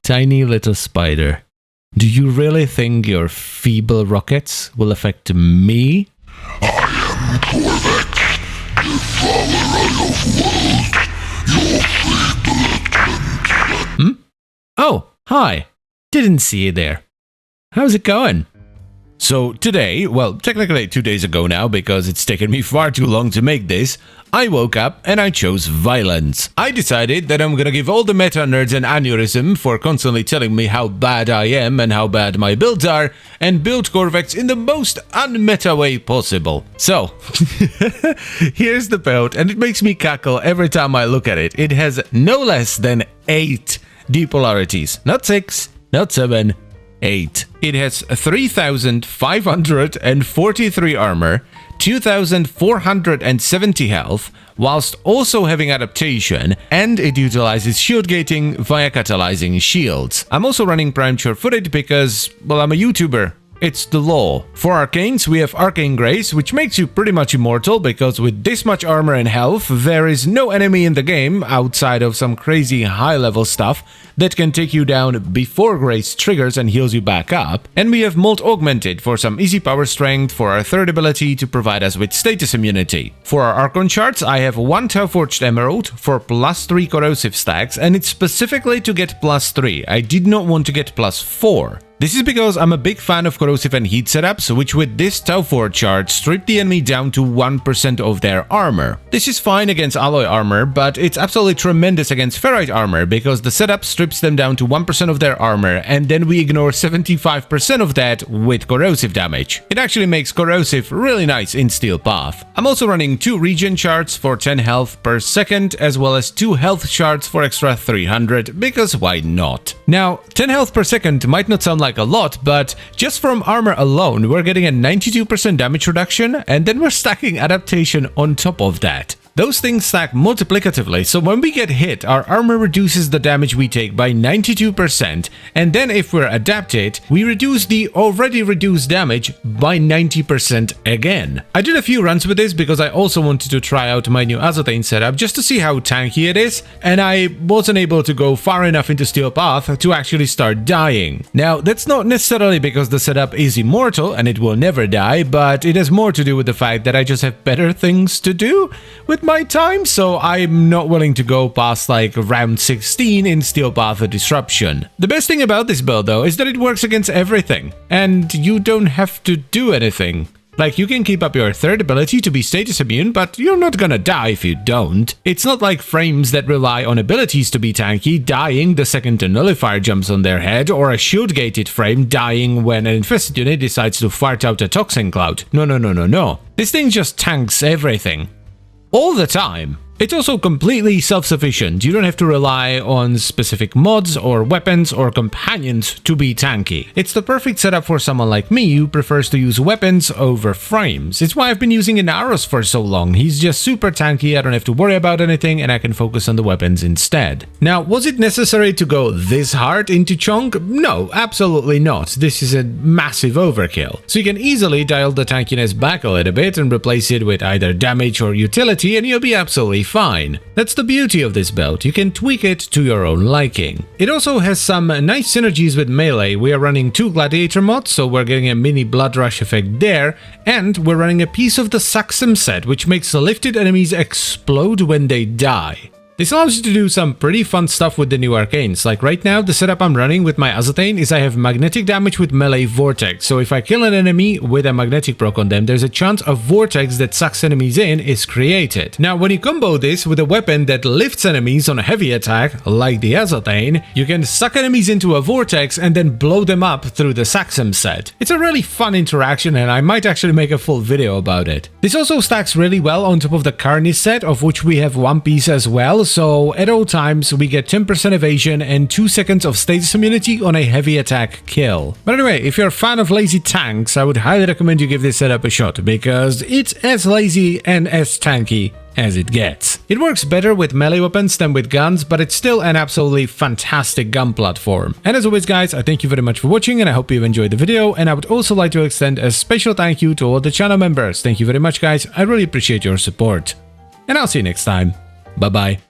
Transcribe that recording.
Tiny little spider. Do you really think your feeble rockets will affect me? I am Qorvex, devourer of worlds. Oh, hi. Didn't see you there. How's it going? So today, well, technically 2 days ago now, because it's taken me far too long to make this, I woke up and I chose violence. I decided that I'm gonna give all the meta nerds an aneurysm for constantly telling me how bad I am and how bad my builds are, and build Qorvex in the most unmeta way possible. So, here's the build, and it makes me cackle every time I look at it. It has no less than 8 depolarities. Not 6, not 7, 8. It has 3,543 armor, 2,470 health, whilst also having adaptation, and it utilizes shield gating via catalyzing shields. I'm also running prime sure-footed because, well, I'm a YouTuber. It's the law. For arcanes, we have Arcane Grace, which makes you pretty much immortal, because with this much armor and health, there is no enemy in the game, outside of some crazy high-level stuff, that can take you down before Grace triggers and heals you back up. And we have Molt Augmented for some easy power strength for our third ability to provide us with status immunity. For our Archon charts, I have 1 Tau-Forged Emerald for +3 corrosive stacks, and it's specifically to get +3. I did not want to get +4. This is because I'm a big fan of corrosive and heat setups, which with this Tau-Forged chart strip the enemy down to 1% of their armor. This is fine against alloy armor, but it's absolutely tremendous against ferrite armor, because the setup strips them down to 1% of their armor, and then we ignore 75% of that with corrosive damage. It actually makes corrosive really nice in Steel Path. I'm also running 2 regen charts for 10 health per second, as well as 2 health charts for extra 300, because why not? Now, 10 health per second might not sound like a lot, but just from armor alone, we're getting a 92% damage reduction, and then we're stacking adaptation on top of that. Those things stack multiplicatively, so when we get hit, our armor reduces the damage we take by 92%, and then if we're adapted, we reduce the already reduced damage by 90% again. I did a few runs with this because I also wanted to try out my new Azotane setup just to see how tanky it is, and I wasn't able to go far enough into Steel Path to actually start dying. Now, that's not necessarily because the setup is immortal and it will never die, but it has more to do with the fact that I just have better things to do with my time, so I'm not willing to go past like round 16 in Steel Path Disruption. The best thing about this build though is that it works against everything, and you don't have to do anything. Like, you can keep up your third ability to be status immune, but you're not gonna die if you don't. It's not like frames that rely on abilities to be tanky dying the second a nullifier jumps on their head, or a shield-gated frame dying when an infested unit decides to fart out a toxin cloud. No, no, no, no, no. This thing just tanks everything. All the time. It's also completely self-sufficient. You don't have to rely on specific mods or weapons or companions to be tanky. It's the perfect setup for someone like me who prefers to use weapons over frames. It's why I've been using Inaros for so long. He's just super tanky, I don't have to worry about anything, and I can focus on the weapons instead. Now, was it necessary to go this hard into Chonk? No, absolutely not. This is a massive overkill. So you can easily dial the tankiness back a little bit and replace it with either damage or utility, and you'll be absolutely fine. That's the beauty of this build, you can tweak it to your own liking. It also has some nice synergies with melee. We are running 2 gladiator mods, so we're getting a mini blood rush effect there, and we're running a piece of the Saxum set, which makes lifted enemies explode when they die. This allows you to do some pretty fun stuff with the new arcanes. Like right now, the setup I'm running with my Azotane is I have magnetic damage with melee vortex, so if I kill an enemy with a magnetic proc on them, there's a chance a vortex that sucks enemies in is created. Now, when you combo this with a weapon that lifts enemies on a heavy attack, like the Azotane, you can suck enemies into a vortex and then blow them up through the Saxum set. It's a really fun interaction, and I might actually make a full video about it. This also stacks really well on top of the Carnage set, of which we have one piece as well, so at all times we get 10% evasion and 2 seconds of status immunity on a heavy attack kill. But anyway, if you're a fan of lazy tanks, I would highly recommend you give this setup a shot, because it's as lazy and as tanky as it gets. It works better with melee weapons than with guns, but it's still an absolutely fantastic gun platform. And as always guys, I thank you very much for watching, and I hope you've enjoyed the video, and I would also like to extend a special thank you to all the channel members. Thank you very much guys, I really appreciate your support. And I'll see you next time. Bye bye.